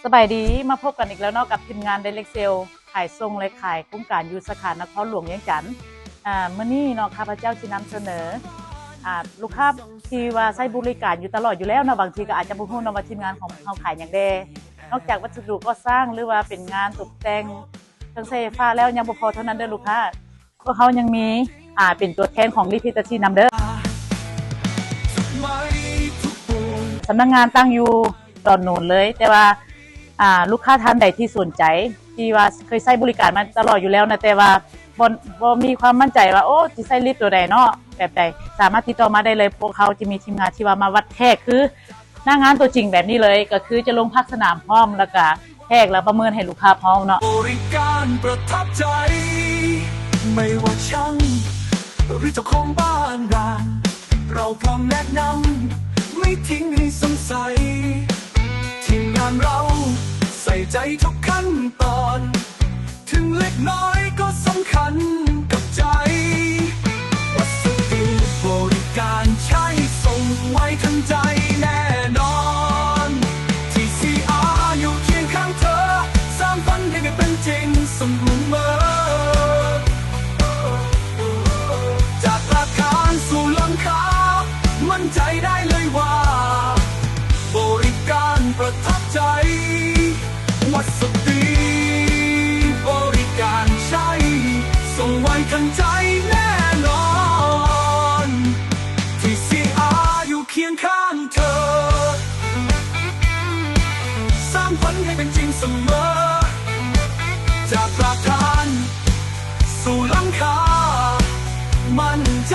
สบายดีมาพบกันอีกแล้วเนาะกับทีมงานไดเรกเซลขายส่งและขายโครงการยูสาขานครหลวงเวียงจันทน์มื้อนี้เนาะข้าพเจ้าสินำเสนอลูกค้าที่ว่าใช้บริการอยู่ตลอดอยู่แล้วเนาะบางทีก็อาจจะบ่ฮู้เนาะว่าทีมงานของเราขายอย่างใดนอกจากวัสดุก่อสร้างหรือว่าเป็นงานตกแต่งเครื่องใช้ไฟฟ้าแล้วยังบ่พอเท่านั้นเด้อลูกค้าพวกเขายังมีเป็นตัวแทนของลิทิตาชีนำเด้อสำนักงานตั้งอยู่ดอนนูนเลยแต่ว่าลูกค้าท่านใดที่สนใจที่ว่าเคยใช้บริการมาตลอดอยู่แล้วนะแต่ว่าบ่มีความมั่นใจว่าโอ้จะใช้ลิฟต์ตัวใดเนาะแบบใดสามารถติดต่อมาได้เลยพวกเขาจะมีทีมงานที่ว่ามาวัดแทกคือหน้างานตัวจริงแบบนี้เลยก็คือจะลงพักสนามพร้อมแล้วก็แทกแล้วประเมินให้ลูกค้าพร้อมเนาะบริการประทับใจไม่ว่าช่างหรือเจ้าของบ้านร้านเราพร้อมแนะนำไม่ทิ้งให้สงสัยทีมงานเราใส่ใจทุกขั้นตอนถึงเล็กน้อยก็สำคัญกับใจวัสดุบริการใช้ส่งไว้ทันใจแน่นอนTCR อยู่เคียงข้างเธอสร้างฝันให้เป็นจริงเสมอจากอาคารสู่หลังคามั่นใจได้เลยว่าบริการประทับใจวัสดุบริการใช้ส่งไว้ทันใจแน่นอนTCR อยู่เคียงข้างเธอสร้างฝันให้เป็นจริงเสมอจากรากฐานสู่หลังคามั่นใจ